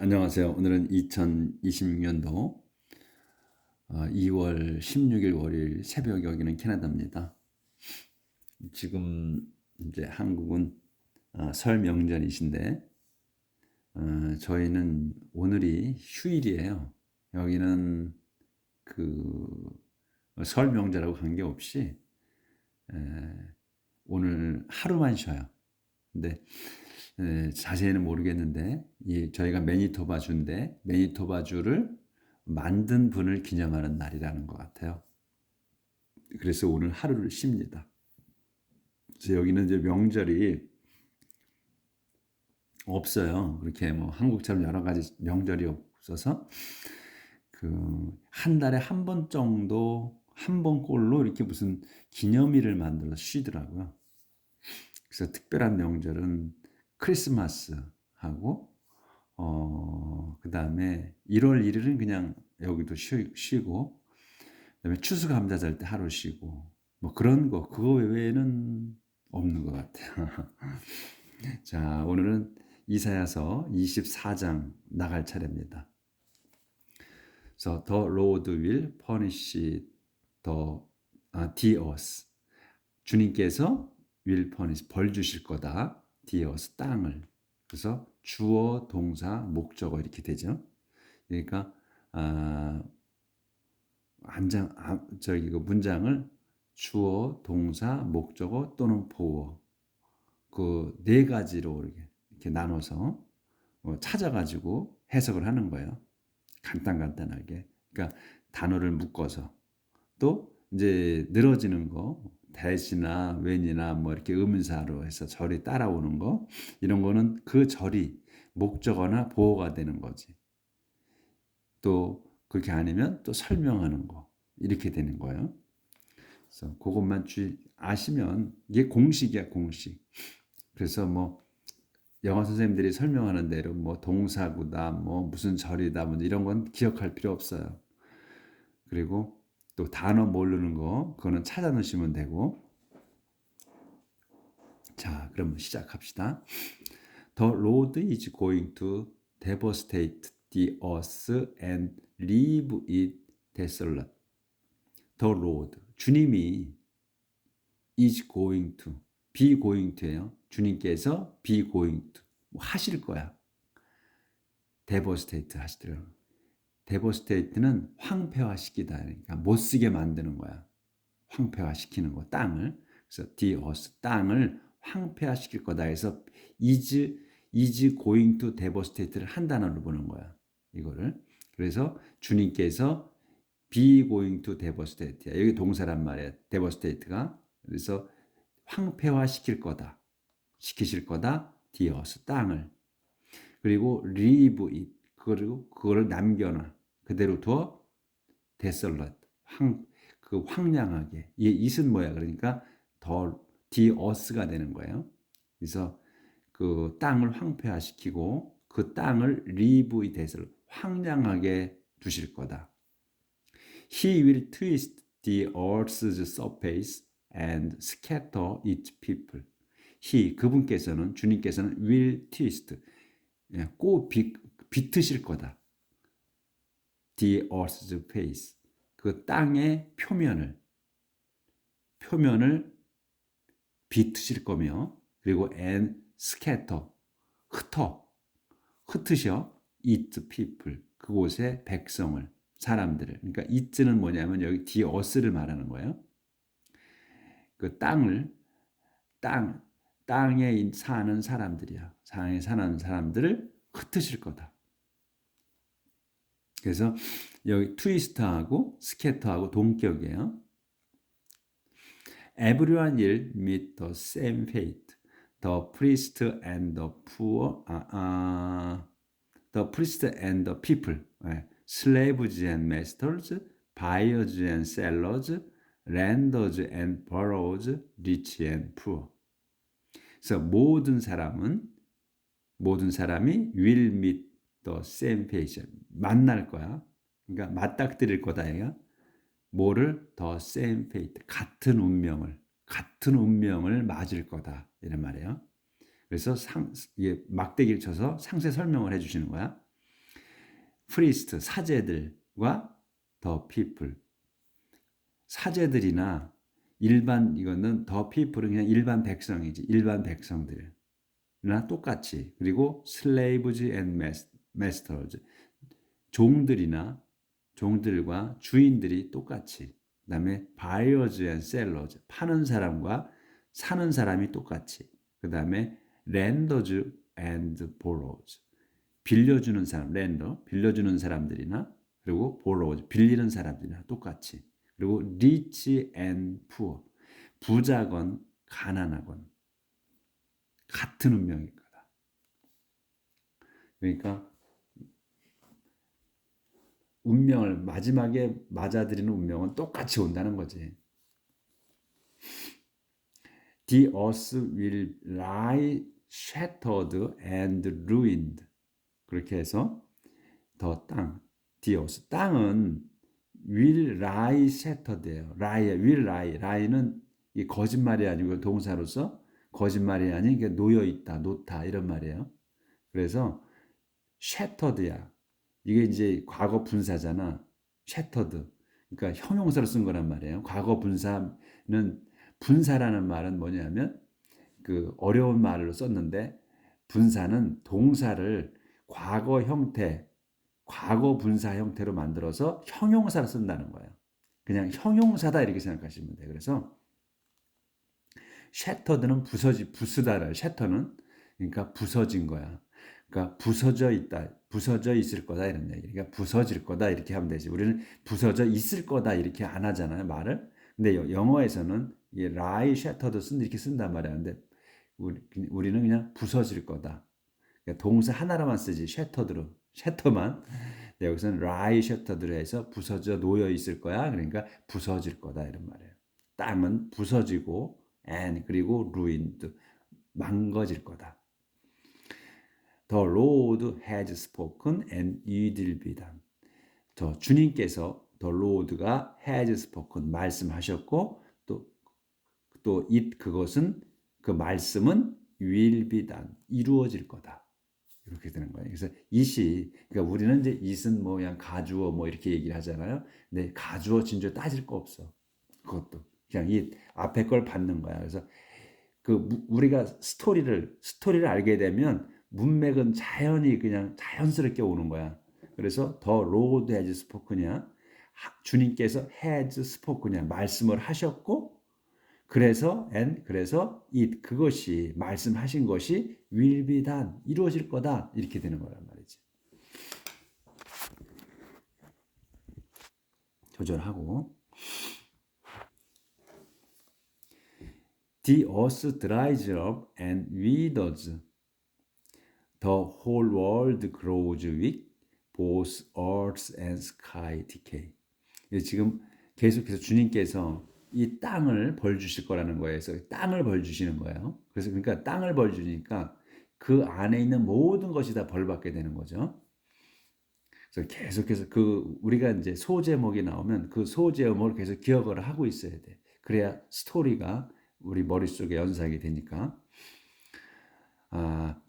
안녕하세요. 오늘은 2026년도 2월 16일 월요일 새벽, 여기는 캐나다입니다. 지금 이제 한국은 설 명절이신데 저희는 오늘이 휴일이에요. 여기는 그 설 명절하고 관계없이 오늘 하루만 쉬어요. 근데 자세히는 모르겠는데 저희가 매니토바주인데 매니토바주를 만든 분을 기념하는 날이라는 것 같아요. 그래서 오늘 하루를 쉽니다. 그래서 여기는 이제 명절이 없어요. 그렇게 뭐 한국처럼 여러 가지 명절이 없어서 그 한 달에 한 번 정도 한 번꼴로 이렇게 무슨 기념일을 만들어서 쉬더라고요. 그래서 특별한 명절은 크리스마스하고 그다음에 1월 1일은 그냥 여기도 쉬고, 그다음에 추수감사절 때 하루 쉬고, 뭐 그런 거, 그거 외에는 없는 것 같아요. 자, 오늘은 이사야서 24장 나갈 차례입니다. So the Lord will punish the us. 주님께서 will punish, 벌 주실 거다. us, 땅을. 그래서 주어, 동사, 목적어 이렇게 되죠. 그러니까 그 문장을 주어, 동사, 목적어 또는 보어, 그 네 가지로 이렇게 나눠서 찾아가지고 해석을 하는 거예요. 간단하게. 그러니까 단어를 묶어서, 또 이제 늘어지는 거, 대시나 웬이나 뭐 이렇게 의문사로 해서 절이 따라오는 거, 이런 거는 그 절이 목적어나 보어가 되는 거지. 또 그렇게 아니면 또 설명하는 거, 이렇게 되는 거예요. 그래서 그것만 아시면 이게 공식이야, 공식. 그래서 뭐 영어 선생님들이 설명하는 대로 뭐 동사구다, 뭐 무슨 절이다, 뭐 이런 건 기억할 필요 없어요. 그리고 또 단어 모르는 거, 그거는 찾아 놓으시면 되고. 자, 그럼 시작합시다. The Lord is going to devastate the earth and leave it desolate. The Lord, 주님이 is going to, be going to예요. 주님께서 be going to, 뭐 하실 거야. devastate 하시더라고요. devastate는 황폐화시키다, 그러니까 못 쓰게 만드는 거야. 황폐화시키는 거, 땅을. 그래서 the earth, 땅을 황폐화시킬 거다 해서 is going to devastate를 한 단어로 보는 거야, 이거를. 그래서 주님께서 be going to devastate, 여기 동사란 말이야, devastate가. 그래서 황폐화시킬 거다, 시키실 거다, the earth, 땅을. 그리고 leave it, 그리고 그거를 남겨놔, 그대로 두어, desolate, 황량하게. 이 it은 뭐야? 그러니까 the earth가 되는 거예요. 그래서 그 땅을 황폐화시키고 그 땅을 leave it desolate, 황량하게 두실 거다. He will twist the earth's surface and scatter its people. 그분께서는, 주님께서는 will twist, 꼭 비트실 거다. The earth's face, 그 땅의 표면을 비트실 거며, 그리고 and scatter, 흩으셔 its people, 그곳의 백성을, 사람들을. 그러니까 it는 뭐냐면 여기 the earth를 말하는 거예요. 그 땅에 사는 사람들이야. 땅에 사는 사람들을 흩으실 거다. 그래서 여기 트위스트하고 스캐터하고 동격이에요. Everyone will meet the same fate. The priest and the poor, the priest and the people, slaves and masters, buyers and sellers, lenders and borrowers, rich and poor. 그래서 모든 사람이 will meet the same fate, 만날 거야. 그러니까 맞닥뜨릴 거다, 얘가. 뭐를? the same fate, 같은 운명을 맞을 거다, 이런 말이에요. 그래서 이게 막대기를 쳐서 상세 설명을 해주시는 거야. 프리스트 사제들과 더 피플 사제들이나 일반 이거는 더 피플은 그냥 일반 백성이지 일반 백성들이나 똑같이 그리고 슬레이브즈 앤 마스터즈 종들이나 종들과 주인들이 똑같이 그다음에 바이어즈 앤 셀러즈 파는 사람과 사는 사람이 똑같이 그다음에 렌더즈 앤드 보로즈 빌려주는 사람 렌더 빌려주는 사람들이나 그리고 보로즈 빌리는 사람들이나 똑같이 그리고 리치 앤 푸어 부자건 가난하건 같은 운명일 거다. 그러니까 운명을 마지막에 맞아들이는 운명은 똑같이 온다는 거지. The earth will lie shattered and ruined. 그렇게 해서 더 땅, the earth. 땅은 will lie shattered예요. will lie는 이 거짓말이 아니고 동사로서 거짓말이 아닌 놓여 있다, 놓다 이런 말이에요. 그래서 shattered야. 이게 이제 과거 분사잖아. shattered. 그러니까 형용사로 쓴 거란 말이에요. 과거 분사는 분사라는 말은 뭐냐면 그 어려운 말로 썼는데 분사는 동사를 과거 형태, 과거 분사 형태로 만들어서 형용사를 쓴다는 거예요. 그냥 형용사다 이렇게 생각하시면 돼요. 그래서 shattered는 부수다를 shatter는 그러니까 부서진 거야. 그러니까 부서져 있다, 부서져 있을 거다 이런 얘기. 그러니까 부서질 거다 이렇게 하면 되지. 우리는 부서져 있을 거다 이렇게 안 하잖아요, 말을. 근데 영어에서는 이 lie shattered 이렇게 쓴단 말이야. 근데 우리는 그냥 부서질 거다. 그러니까 동사 하나로만 쓰지 shattered로, shatter만. 여기서는 lie shattered로 해서 부서져 놓여 있을 거야. 그러니까 부서질 거다 이런 말이에요. 땅은 부서지고 and 그리고 ruined 망가질 거다. The Lord has spoken and it will be done. 저 주님께서 The Lord가 has spoken 말씀하셨고 또 it 그것은 그 말씀은 will be done 이루어질 거다. 이렇게 되는 거예요. 그래서 it이 그러니까 우리는 이제 it은 뭐 그냥 가주어 뭐 이렇게 얘기를 하잖아요. 근데 가주어 진주어 따질 거 없어. 그것도 그냥 이 앞에 걸 받는 거야. 그래서 그 우리가 스토리를 알게 되면 문맥은 자연히 그냥 자연스럽게 오는 거야. 그래서 더 로드 has spoken이야. 주님께서 has spoken이야. 말씀을 하셨고 그래서 it 그것이 말씀하신 것이 will be done 이루어질 거다 이렇게 되는 거란 말이지. 조절하고 The earth dries up and withers. The whole world grows weak. Both earth and sky decay. 지금 계속해서 주님께서 이 땅을 벌 주실 거라는 거예요. 그래서 땅을 벌 주시는 거예요. 그래서 그러니까 땅을 벌 주니까 그 안에 있는 모든 것이 다 벌 받게 되는 거죠. 그래서 계속해서 그 우리가 이제 소제목이 나오면 그 소제목을 계속 기억을 하고 있어야 돼. 그래야 스토리가 우리 머릿속에 연상이 되니까.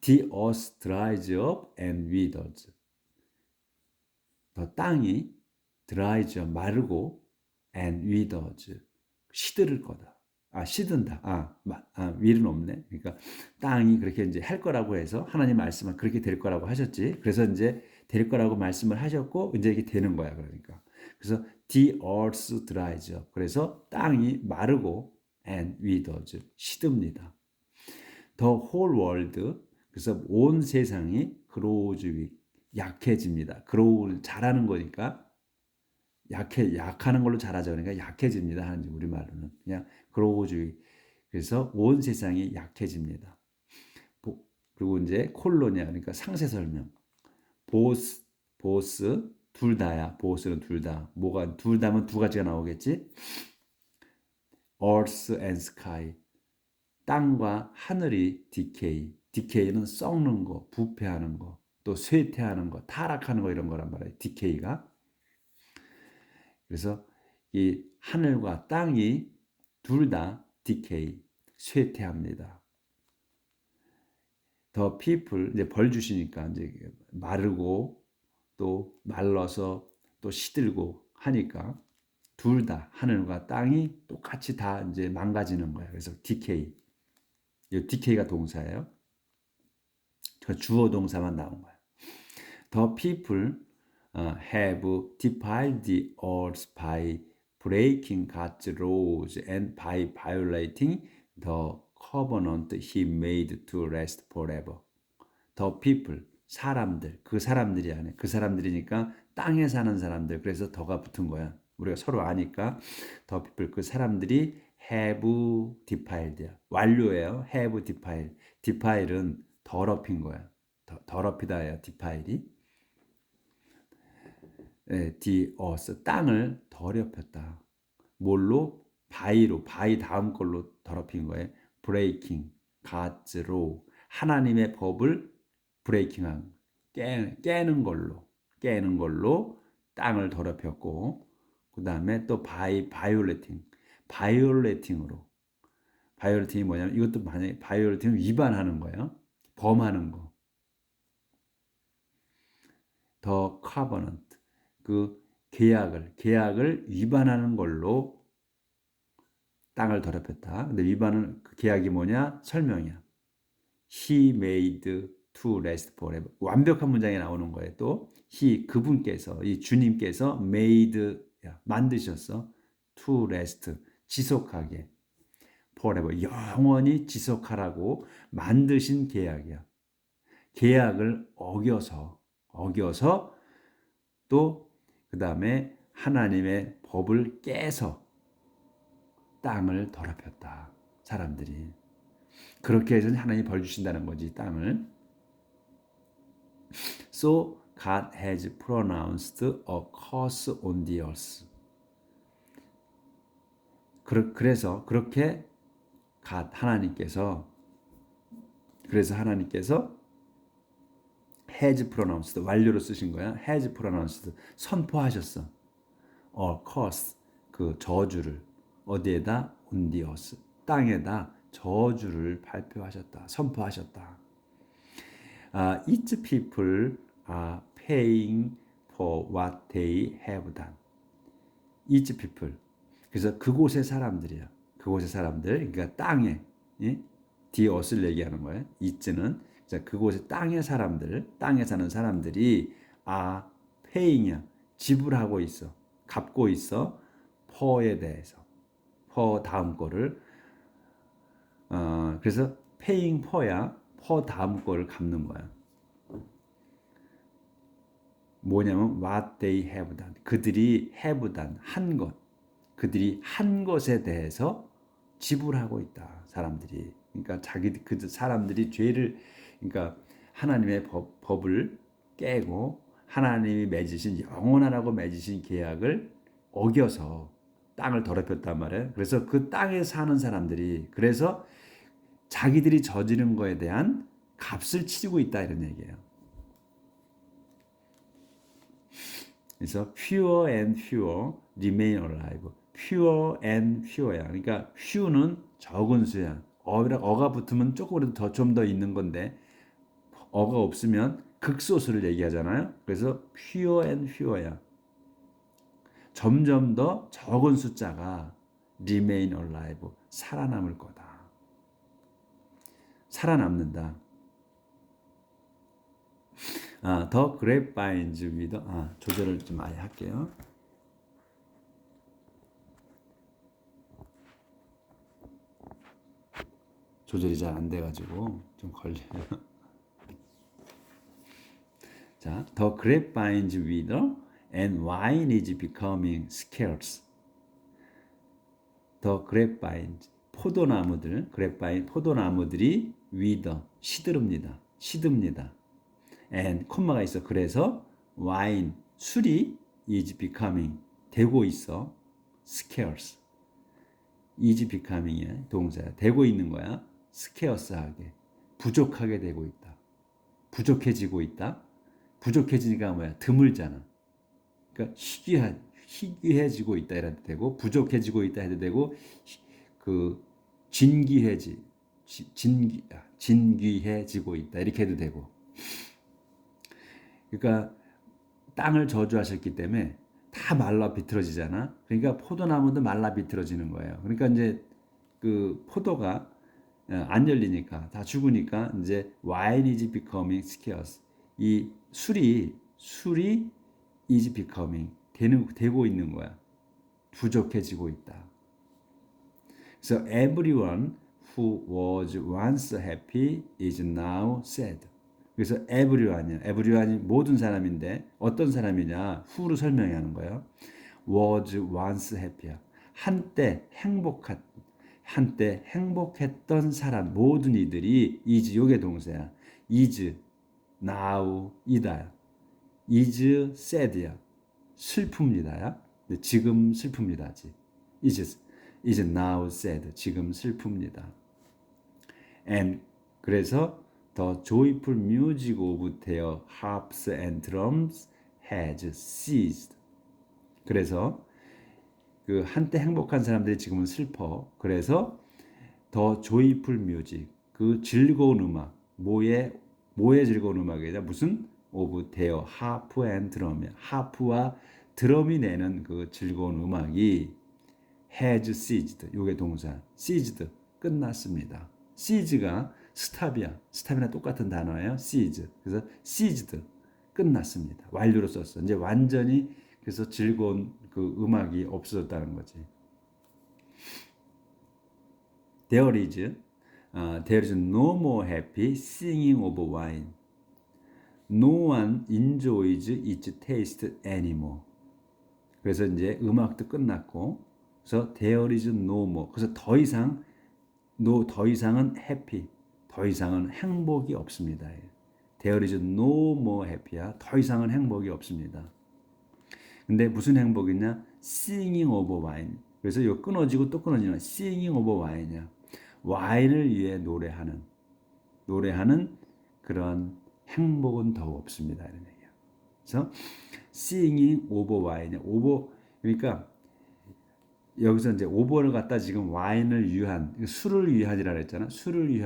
The earth dries up and withers. 더 땅이 dries up 마르고 and withers 시들을 거다. 시든다. will은 없네. 그러니까 땅이 그렇게 이제 할 거라고 해서 하나님 말씀은 그렇게 될 거라고 하셨지. 그래서 이제 될 거라고 말씀을 하셨고 이제 이게 되는 거야. 그러니까. 그래서 the earth dries up. 그래서 땅이 마르고 and withers 시듭니다. The whole world 그래서 온 세상이 grows weak 약해집니다. grow 자라는 거니까 약하는 걸로 자라죠. 그러니까 약해집니다. 하는 우리말로는 그냥 grows weak. 그래서 온 세상이 약해집니다. 그리고 이제 콜로니아 그러니까 상세 설명. 보스 둘 다야. 보스는 둘 다. 뭐가 둘 다면 두 가지가 나오겠지. Earth and sky. 땅과 하늘이 decay. decay는 썩는 거, 부패하는 거, 또 쇠퇴하는 거, 타락하는 거 이런 거란 말이에요. decay가. 그래서 이 하늘과 땅이 둘 다 decay, 쇠퇴합니다. The people 이제 벌 주시니까 이제 마르고 또 말라서 또 시들고 하니까 둘 다 하늘과 땅이 똑같이 다 이제 망가지는 거예요. 그래서 decay. 이 decay가 동사예요. 그 주어 동사만 나온 거예요. The people have defiled the earth by breaking God's laws and by violating the covenant he made to rest forever. The people, 사람들, 그 사람들이 아니에요. 그 사람들이니까 땅에 사는 사람들. 그래서 더가 붙은 거야. 우리가 서로 아니까 the people, 그 사람들이 have defiled. 완료예요. have defiled. defile은 더럽힌 거야. 더럽히다예요. defil이. the earth, 땅을 더럽혔다. 뭘로? by로, by 다음 걸로 더럽힌 거예요. breaking God's law. 하나님의 법을 브레이킹한 깨는 걸로 땅을 더럽혔고 그 다음에 또 바이올레팅으로 바이올레팅이 뭐냐면 이것도 만약에 바이올레팅은 위반하는 거예요. 범하는 거. 더 커버넌트 그 계약을 위반하는 걸로 땅을 더럽혔다. 근데 위반은 그 계약이 뭐냐? 설명이야. He made to rest forever. 완벽한 문장이 나오는 거예요. 또 he 그분께서 이 주님께서 made 만드셨어. to rest 지속하게 forever 영원히 지속하라고 만드신 계약이야. 계약을 어겨서 또 그다음에 하나님의 법을 깨서 땅을 더럽혔다. 사람들이. 그렇게 해서 하나님이 벌 주신다는 거지, 땅을. So God has pronounced a curse on the earth. 그래서 그렇게 하나님께서 has pronounced 완료로 쓰신 거야. has pronounced 선포하셨어. a curse 그 저주를 어디에다? on the earth 땅에다 저주를 발표하셨다. 선포하셨다. Each people are paying for what they have done. Each people. 그래서 그곳의 사람들이야. 그곳의 사람들. 그러니까 땅에 the earth를 얘기하는 거예요. each는 그곳의 땅의 사람들, 땅에 사는 사람들이 are paying이야. 지불하고 있어. 갚고 있어. for에 대해서. for 다음 거를 그래서 paying for야. for 다음 거를 갚는 거야. 뭐냐면 what they have done. 그들이 have done 한 것. 그들이 한 것에 대해서 지불하고 있다. 사람들이. 그러니까 그 사람들이 죄를 그러니까 하나님의 법을 깨고 하나님이 맺으신 영원하라고 맺으신 계약을 어겨서 땅을 더럽혔단 말이에요. 그래서 그 땅에 사는 사람들이 그래서 자기들이 저지른 거에 대한 값을 치르고 있다 이런 얘기예요. 그래서 fewer and fewer remain alive. fewer and fewer야. 그러니까 few는 적은 수야. 어가 붙으면 조금이라도 좀 더 있는 건데 어가 없으면 극소수를 얘기하잖아요. 그래서 fewer and fewer야. 점점 더 적은 숫자가 remain alive. 살아남을 거다. 살아남는다. The grapevines with 조절을 좀 아예 할게요. 조절이 잘 안 돼가지고 좀 걸려요. 자, the grapevines wither and wine is becoming scarce. The grapevines 포도나무들, grapevine 포도나무들이 wither 시듭니다. and 콤마가 있어. 그래서 wine 술이 is becoming 되고 있어. scarce is becoming이야. 동사야. 되고 있는 거야. scarce하게 부족하게 되고 있다. 부족해지고 있다. 부족해지니까 뭐야? 드물잖아. 그러니까 희귀해지고 있다 이래도 되고 부족해지고 있다 해도 되고 그 진귀해지고 있다 이렇게 해도 되고. 그러니까 땅을 저주하셨기 때문에 다 말라 비틀어지잖아. 그러니까 포도나무도 말라 비틀어지는 거예요. 그러니까 이제 그 포도가 안 열리니까 다 죽으니까 이제 wine is becoming scarce. 이 술이 is becoming 되고 있는 거야. 부족해지고 있다. 그래서 everyone who was once happy is now sad. 그래서 everyone이 모든 사람인데 어떤 사람이냐? who로 설명하는 거예요. was once happy. 한때 행복했던 사람 모든 이들이 is 요게 동사야. is now 이다. is sad야. 슬픕니다야. 지금 슬픕니다지. is now sad. 지금 슬픕니다. And 그래서 the joyful music of their harps and drums has ceased. 그래서 그 한때 행복한 사람들이 지금은 슬퍼. 그래서 더 조이풀 뮤직 그 즐거운 음악 뭐의 즐거운 음악이냐 무슨 오브 데어 하프 앤 드럼 하프와 드럼이 내는 그 즐거운 음악이 has ceased 요게 동사 ceased 끝났습니다. cease가 스탑이나 똑같은 단어예요. cease 그래서 ceased 끝났습니다. 완료로 썼어. 이제 완전히 그래서 즐거운 그 음악이 없어졌다는 거지. There is no more happy singing of wine. No one enjoys its taste anymore. 그래서 이제 음악도 끝났고, 그래서 there is no more. 그래서 더 이상은 happy, 더 이상은 행복이 없습니다. There is no more happy야. 더 이상은 행복이 없습니다. 근데 무슨 행복이냐? Singing of wine. 그래서 이거 끊어지고 또 끊어지는 Singing of wine이야. 와인을 위해 노래하는 그런 행복은 더 없습니다. 이런 얘기야. 그래서 Singing of wine. 그러니까 여기서 이제 오버를 갖다 지금 와인을 위한 술을 위한이라 그랬잖아. 술을 위해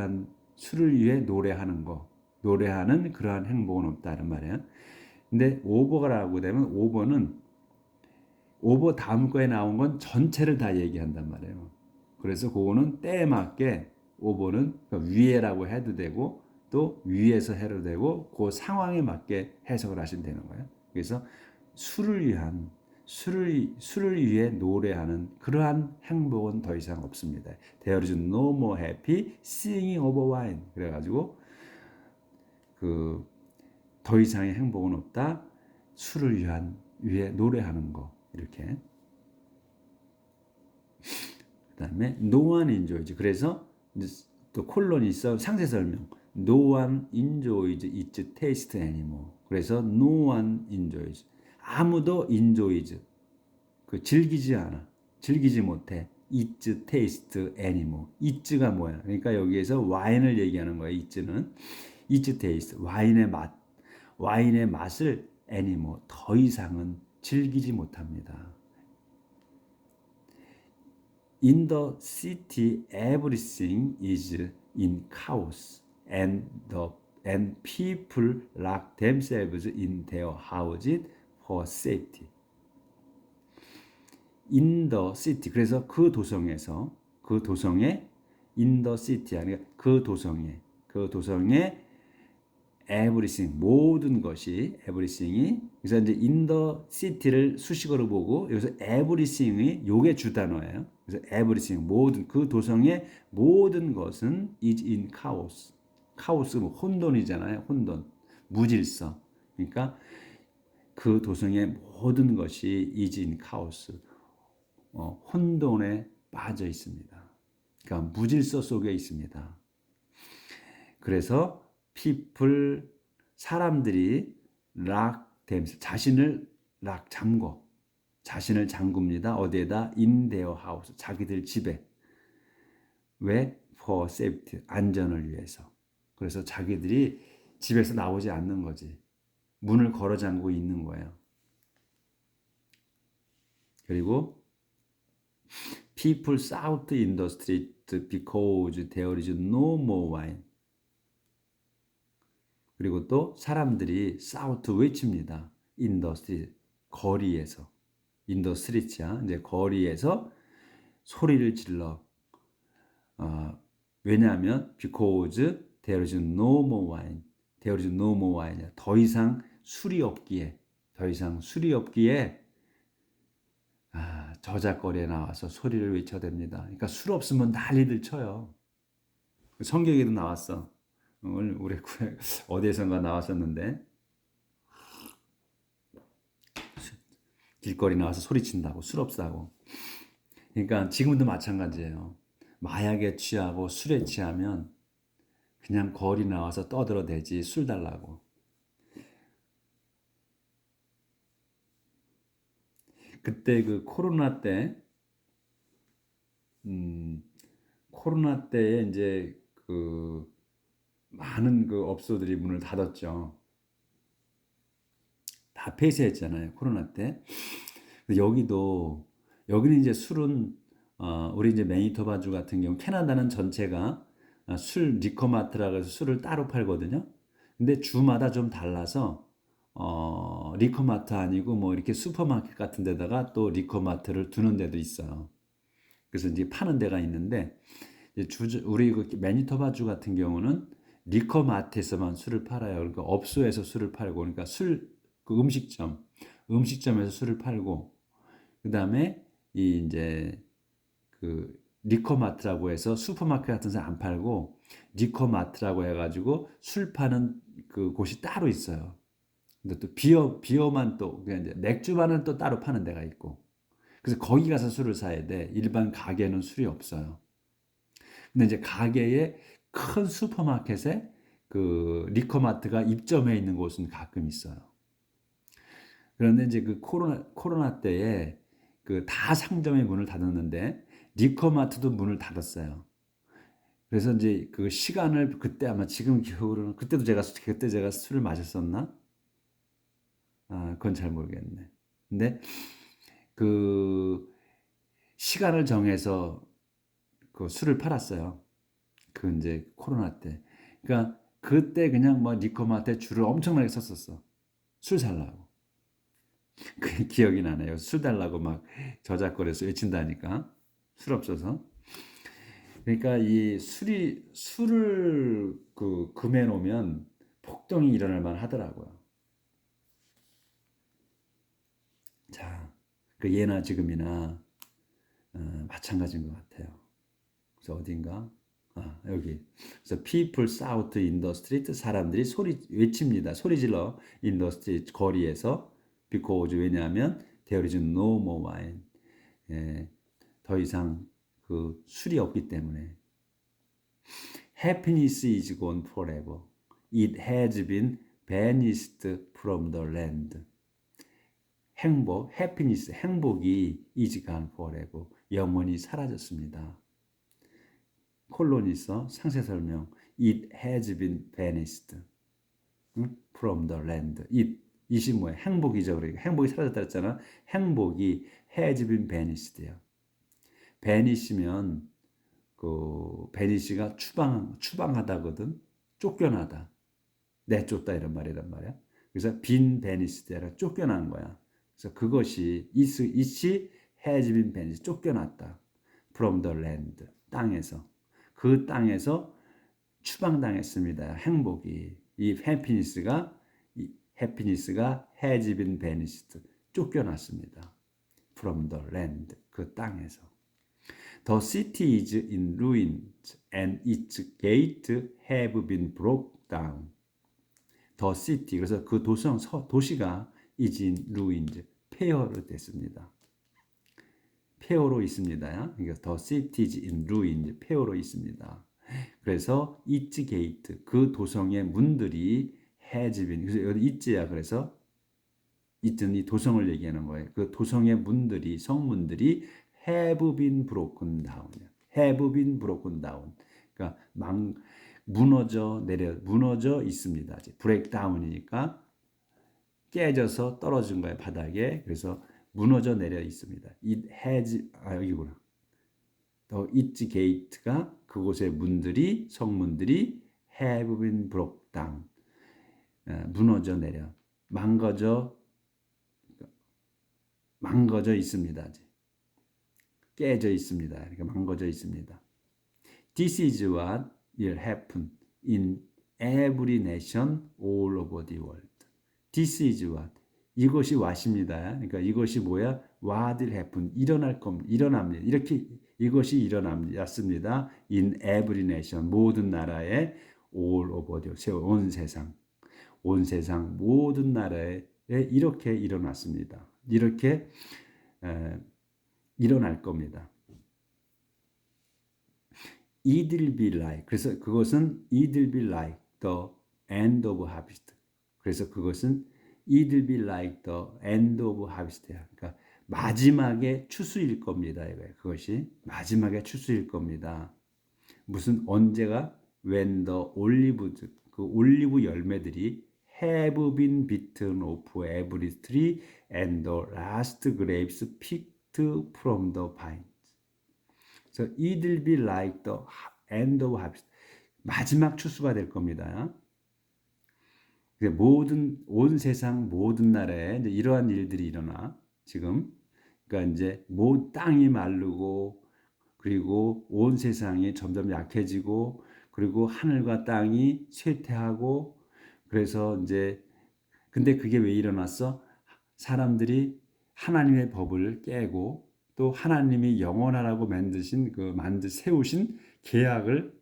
노래하는 그러한 행복은 없다는 말이야. 근데 오버라고 되면 오버 다음 거에 나온 건 전체를 다 얘기한단 말이에요. 그래서 그거는 때에 맞게 오버는 위에라고 해도 되고 또 위에서 해도 되고 그 상황에 맞게 해석을 하시면 되는 거예요. 그래서 술을 위해 노래하는 그러한 행복은 더 이상 없습니다. There is no more happy singing over wine. 그래가지고 그 더 이상의 행복은 없다. 술을 위해 노래하는 거 이렇게. 그다음에 no one enjoys. 그래서 또 콜론이 있어 상세 설명. No one enjoys its taste anymore. 그래서 no one enjoys. 아무도 enjoys. 그 즐기지 못해. its taste anymore. it가 뭐야? 그러니까 여기에서 와인을 얘기하는 거야. it는 its taste. 와인의 맛을 anymore. 더 이상은 즐기지 못합니다. In the city, everything is in chaos, and people lock themselves in their houses for safety. In the city. 그래서 그 도성에 in the city 아니라 그 도성에 everything 모든 것이 everything이 그래서 이제 in the city를 수식어로 보고 여기서 everything이 요게 주 단어예요. 그래서 everything 모든 그 도성의 모든 것은 is in chaos. 카오스 뭐 혼돈이잖아요. 혼돈, 무질서. 그러니까 그 도성의 모든 것이 is in chaos. 혼돈에 빠져 있습니다. 그러니까 무질서 속에 있습니다. 그래서 사람들이 자신을 잠굽니다. 어디에다? in their house. 자기들 집에. 왜? for safety. 안전을 위해서. 그래서 자기들이 집에서 나오지 않는 거지. 문을 걸어 잠그고 있는 거예요. 그리고 people shout in the street because there is no more wine. 그리고 또 사람들이 shout 외칩니다. in the street. 거리에서. in the street야. 이제 거리에서 소리를 질러. 왜냐하면 because there is no more wine. there is no more wine. 더 이상 술이 없기에. 더 이상 술이 없기에 저작거리에 나와서 소리를 외쳐댑니다. 그러니까 술 없으면 난리들 쳐요. 성경에도 나왔어. 오늘 우리 어디에선가 나왔었는데 길거리 나와서 소리친다고 술 없다고. 그러니까 지금도 마찬가지예요. 마약에 취하고 술에 취하면 그냥 거리 나와서 떠들어대지 술 달라고. 그때 그 코로나 때에 이제 그 많은 그 업소들이 문을 닫았죠. 다 폐쇄했잖아요. 코로나 때. 여기는 이제 술은 우리 이제 매니토바주 같은 경우 캐나다는 전체가 술 리커마트라고 해서 술을 따로 팔거든요. 근데 주마다 좀 달라서 리커마트 아니고 뭐 이렇게 슈퍼마켓 같은 데다가 또 리커마트를 두는 데도 있어요. 그래서 이제 파는 데가 있는데 우리 그 매니토바주 같은 경우는 리커마트에서만 술을 팔아요. 그러니까 업소에서 술을 팔고, 그러니까 그 음식점에서 술을 팔고, 그 다음에 이제 그 리커마트라고 해서 슈퍼마켓 같은 데서 안 팔고 리커마트라고 해가지고 술 파는 그 곳이 따로 있어요. 근데 또 비어만 또 그냥 이제 맥주만은 또 따로 파는 데가 있고, 그래서 거기 가서 술을 사야 돼. 일반 가게는 술이 없어요. 근데 이제 가게에 큰 슈퍼마켓에 그 리커마트가 입점해 있는 곳은 가끔 있어요. 그런데 이제 그 코로나 때에 그 다 상점의 문을 닫았는데 리커마트도 문을 닫았어요. 그래서 이제 그 시간을 그때 아마 지금 기억으로는 그때 제가 술을 마셨었나? 그건 잘 모르겠네. 근데 그 시간을 정해서 그 술을 팔았어요. 그 이제 코로나 때. 그러니까 그때 그냥 뭐 리커마트에 줄을 엄청나게 섰었어. 술 살라고. 그 기억이 나네요. 술 달라고 막 저작거리에서 외친다니까. 술 없어서. 그러니까 이 술을 그 금해 놓으면 폭동이 일어날 만 하더라고요. 자, 그 예나 지금이나 마찬가지인 것 같아요. 그래서 어딘가 여기. 그래서 people shout in the street, 사람들이 외칩니다. 소리 질러 in the street, 거리에서. because 왜냐하면 there is no more wine. 예, 더 이상 그 술이 없기 때문에. Happiness is gone forever. It has been banished from the land. 행복이 is gone forever. 영원히 사라졌습니다. 콜론이 있어. 상세 설명. It has been banished from the land. it이 뭐야? 행복이죠. 그러니까 행복이 사라졌다 했잖아. 행복이 has been banished요. banish면 그 banish가 추방하다거든. 쫓겨나다. 내쫓다 이런 말이란 말이야. 그래서 been banished라 쫓겨난 거야. 그래서 그것이 it이 has been banished 쫓겨났다. from the land 땅에서. 그 땅에서 추방당했습니다. 행복이. 이 happiness가 has been banished 쫓겨났습니다. from the land 그 땅에서. The city is in ruins and its gates have been broken down. The city 그래서 그 도시가 is in ruins 폐허로 됐습니다. 폐허로 있습니다. 그러니까 the city is in ruins 폐허로 있습니다. 그래서 its gate 그 도성의 문들이 has been 그래서 여기 it야 그래서 it은 이 도성을 얘기하는 거예요. 그 도성의 문들이 성문들이 have been broken down. have been broken down. 그러니까 무너져 있습니다. break down이니까 깨져서 떨어진 거예요, 바닥에. 그래서 무너져 내려 있습니다. it has 여기구나. 더 its gate가 그곳의 문들이 성문들이 have been broken down. 무너져 내려 망가져 망가져 있습니다. 깨져 있습니다. 이렇게 망가져 있습니다. This is what will happen in every nation all over the world. This is what. 이것이 what입니다. 그러니까 이것이 뭐야? What will happen. 일어날 겁니다. 일어납니다. 이렇게 이것이 일어났습니다. In every nation. 모든 나라에 all over the world. 온 세상. 온 세상 모든 나라에 이렇게 일어났습니다. 이렇게 일어날 겁니다. It will be like. 그래서 그것은 it will be like the end of harvest. 그래서 그것은 it will be like the end of harvest. 그러니까 마지막에 추수일 겁니다. 이거예요. 그것이 마지막에 추수일 겁니다. 무슨 언제가 when the olives 그 올리브 열매들이 have been bitten off every tree and the last grapes picked from the vine. So it will be like the end of harvest. 마지막 추수가 될 겁니다. 모든 온 세상 모든 나라에 이제 이러한 일들이 일어나 지금. 그러니까 이제 땅이 마르고 그리고 온 세상이 점점 약해지고 그리고 하늘과 땅이 쇠퇴하고 그래서 이제 근데 그게 왜 일어났어? 사람들이 하나님의 법을 깨고 또 하나님이 영원하라고 세우신 계약을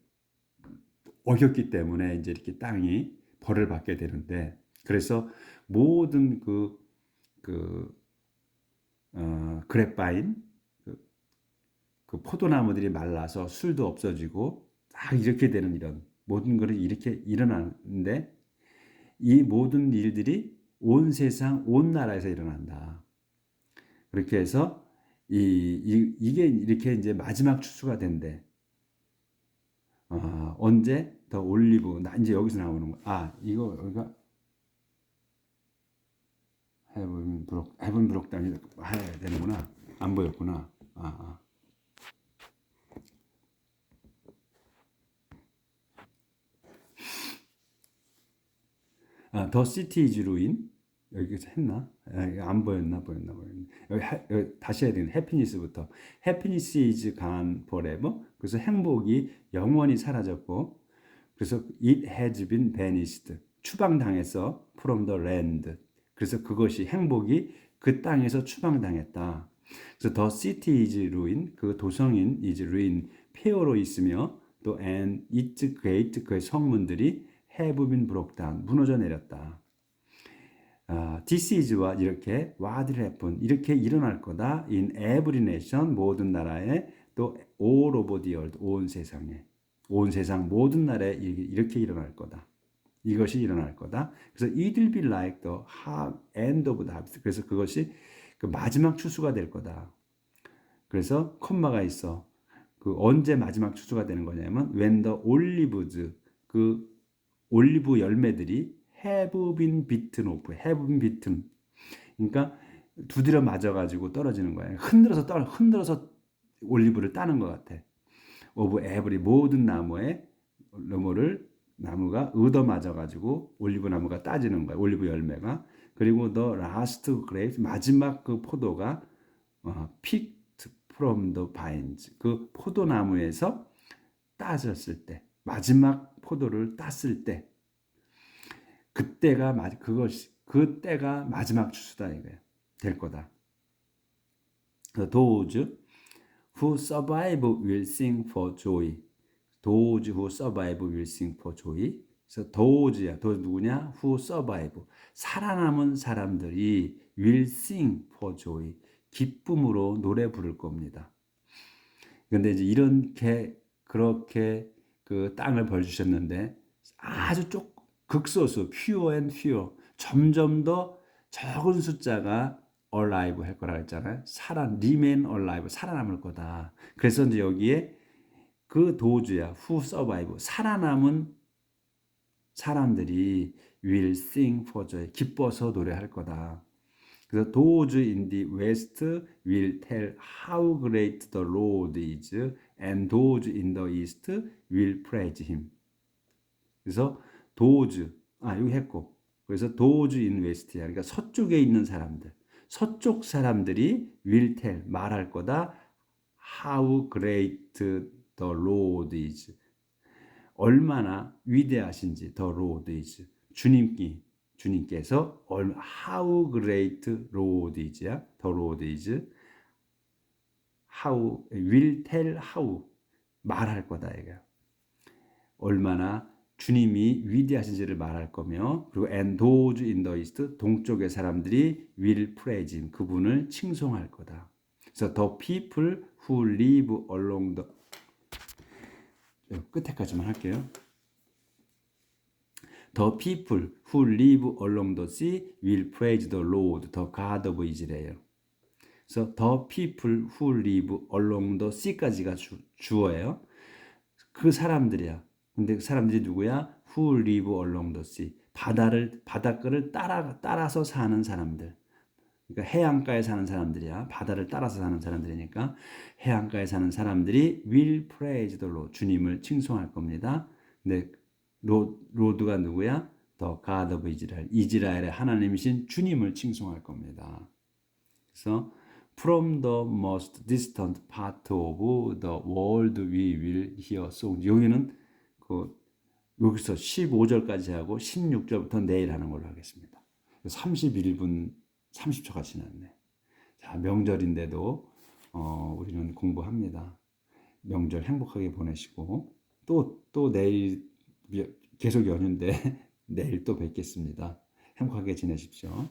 어겼기 때문에 이제 이렇게 땅이 벌을 받게 되는데 그래서 모든 그랩바인 그 포도나무들이 말라서 술도 없어지고 딱 이렇게 되는 이런 모든 것이 이렇게 일어나는데 이 모든 일들이 온 세상 온 나라에서 일어난다. 그렇게 해서 이게 이렇게 이제 마지막 추수가 된대. 언제 더 올리브 이제 여기서 나오는 거. 이거 여기가 헤븐 브록 땅이 해야 되는구나. 안 보였구나. 더 시티 이즈 루인 여기서 했나? 안 보였나? 여기 다시 해야 되는 해피니스부터. 해피니스 이즈 gone forever. 그래서 행복이 영원히 사라졌고 그래서 it has been banished. 추방당했어. from the land. 그래서 그것이 행복이 그 땅에서 추방당했다. 그래서 the city is ruin. 그 도성인 is ruin. 폐허로 있으며 또 and its gate 그의 성문들이 have been broken down. 무너져 내렸다. This is와 이렇게 what will happen 이렇게 일어날 거다. in every nation 모든 나라에 또 all over the world 온 세상에 온 세상 모든 나라에 이렇게 일어날 거다. 이것이 일어날 거다. 그래서 it will be like the end of the harvest. 그래서 그것이 그 마지막 추수가 될 거다. 그래서 콤마가 있어. 그 언제 마지막 추수가 되는 거냐면 when the olives 그 올리브 열매들이 have been bitten off. have been bitten. 그러니까 두드려 맞아가지고 떨어지는 거예요. 흔들어서 올리브를 따는 것 같아. of every 모든 나무가 얻어 맞아가지고 올리브 나무가 따지는 거야. 올리브 열매가. 그리고 the last grapes 마지막 그 포도가 picked from the vines 그 포도나무에서 따졌을 때 마지막 포도를 땄을 때 그때가 마지막 추수다 이거야. 될 거다. Those who survive will sing for joy. Those who survive will sing for joy. 그래서 those 누구냐? Who survive. 살아남은 사람들이 will sing for joy. 기쁨으로 노래 부를 겁니다. 그런데 이제 그렇게 그 땅을 벌주셨는데 아주 극소수 fewer and fewer 점점 더 적은 숫자가 alive 할 거라 했잖아요. remain alive 살아남을 거다. 그래서 이제 여기에 그 도주야 who survive 살아남은 사람들이 will sing for joy 기뻐서 노래할 거다. 그래서 those in the west will tell how great the Lord is and those in the east will praise him. 그래서 those 여기 했고 그래서 those in west야. 그러니까 서쪽에 있는 사람들 서쪽 사람들이 will tell 말할 거다. How great the Lord is. 얼마나 위대하신지 the Lord is. 주님께서 how great Lord is야. the Lord is. how will tell how 말할 거다 이거야. 얼마나 주님이 위대하신지를 말할 거며, 그리고 and those in the east 동쪽의 사람들이 will praise him 그분을 칭송할 거다. 그래서 the people who live along the 끝에까지만 할게요. The people who live along the sea will praise the Lord, the God of Israel. 그래서 the people who live along the sea까지가 주어예요. 그 사람들이야. 근데 그 사람들이 누구야? Who live along the sea. 바닷가를 따라서 사는 사람들. 그러니까 해안가에 사는 사람들이야. 바다를 따라서 사는 사람들이니까 해안가에 사는 사람들이 will praise the Lord. 주님을 칭송할 겁니다. 근데 로드가 누구야? The God of Israel. 이스라엘의 하나님이신 주님을 칭송할 겁니다. 그래서 From the most distant part of the world we will hear songs. 여기는 여기서 15절까지 하고 16절부터 내일 하는 걸로 하겠습니다. 31분 30초가 지났네. 자, 명절인데도 우리는 공부합니다. 명절 행복하게 보내시고 또 내일 계속 연휴인데 내일 또 뵙겠습니다. 행복하게 지내십시오.